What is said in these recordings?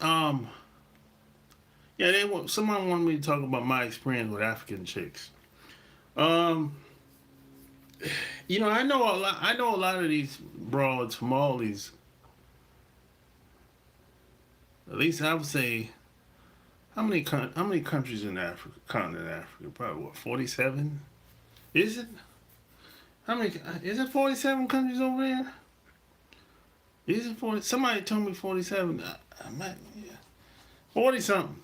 Um, yeah, someone wanted me to talk about my experience with African chicks. Um, I know a lot. I know a lot of these broads from all these. At least I would say, how many countries in Africa, continent Africa? Probably what, 47? Is it? How many? Is it 47 countries over there? Is it 40? Somebody told me 47. I might, yeah, 40 something.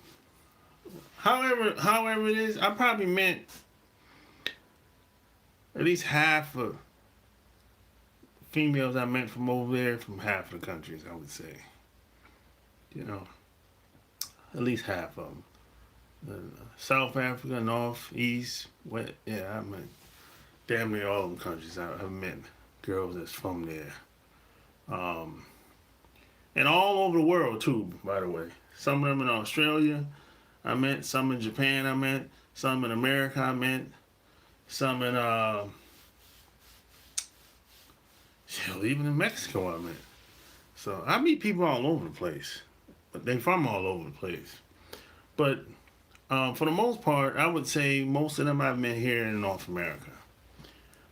However it is, I probably meant at least half of females I met from over there from half of the countries, I would say. You know, at least half of them. South Africa, North, East, West. Yeah, I met damn near all them countries. I've met girls that's from there. Um, and all over the world, too, by the way. Some of them in Australia, I met. Some in Japan, I met. Some in America, I met. Some in, even in Mexico, I met. So I meet people all over the place. But they from all over the place. But for the most part, I would say most of them I've met here in North America.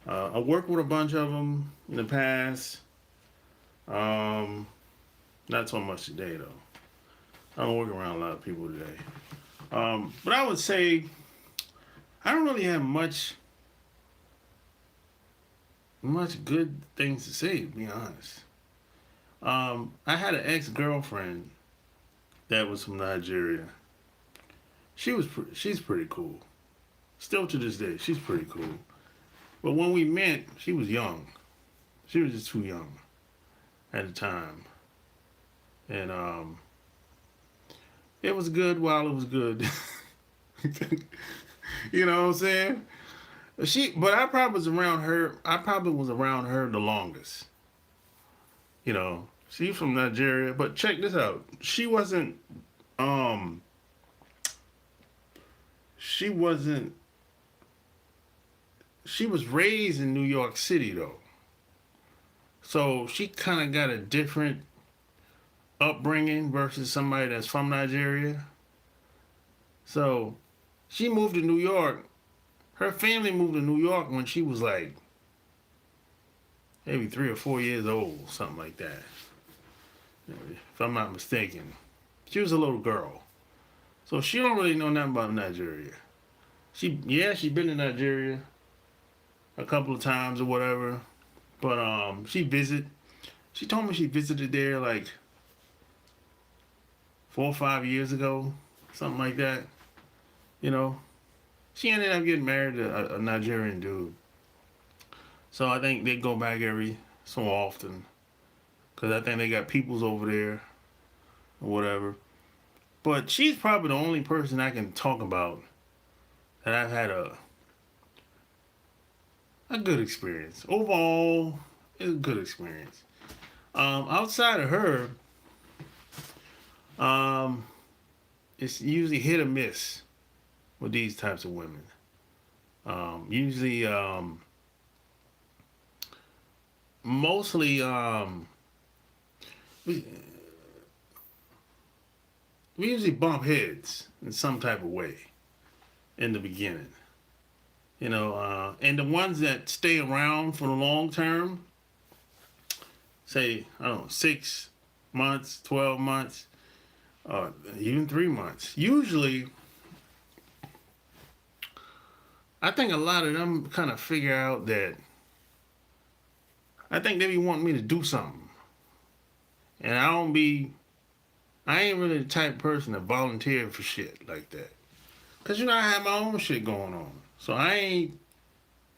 I worked with a bunch of them in the past. Um, Not so much today, though. I don't work around a lot of people today. But I would say I don't really have much good things to say, to be honest. I had an ex-girlfriend that was from Nigeria. She's pretty cool. Still to this day, she's pretty cool. But when we met, she was young. She was just too young at the time. And it was good while it was good. You know what I'm saying? But I probably was around her. I probably was around her the longest. She's from Nigeria. But check this out. Um, she wasn't. She was raised in New York City though, so she kind of got a different upbringing versus somebody that's from Nigeria. So she moved to New York. Her family moved to New York when she was like maybe 3 or 4 years old, something like that. If I'm not mistaken. She was a little girl. So she don't really know nothing about Nigeria. She been to Nigeria a couple of times or whatever. But she told me she visited there like 4 or 5 years ago, something like that. You know, she ended up getting married to a Nigerian dude. So I think they go back every so often, because I think they got peoples over there or whatever. But she's probably the only person I can talk about that I've had a good experience. Overall, it's a good experience. Outside of her, um, it's usually hit or miss with these types of women. Usually, mostly, we, we usually bump heads in some type of way in the beginning. And the ones that stay around for the long term, say, I don't know, 6 months, 12 months, even 3 months. Usually, I think a lot of them kind of figure out that I think they be wanting me to do something. And I ain't really the type of person to volunteer for shit like that. Because, I have my own shit going on. So I ain't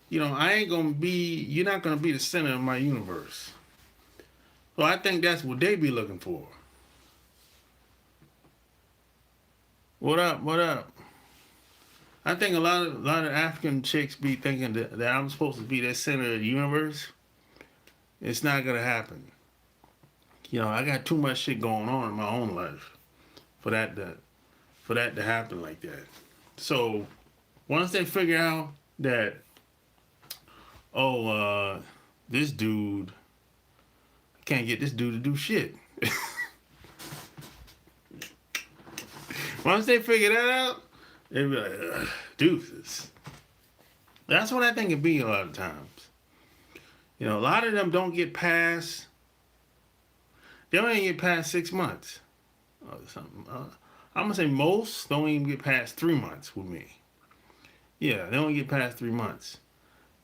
gonna be, you're not gonna be the center of my universe. So I think that's what they be looking for. What up? What up? I think a lot of African chicks be thinking that I'm supposed to be that center of the universe. It's not gonna happen. I got too much shit going on in my own life for that to happen like that. So once they figure out that, oh, this dude, I can't get this dude to do shit. Once they figure that out, they be like, ugh, deuces. That's what I think it be a lot of times. You know, a lot of them don't get past. They don't even get past 6 months. Or something. I'm gonna say most don't even get past 3 months with me. Yeah, they don't get past 3 months.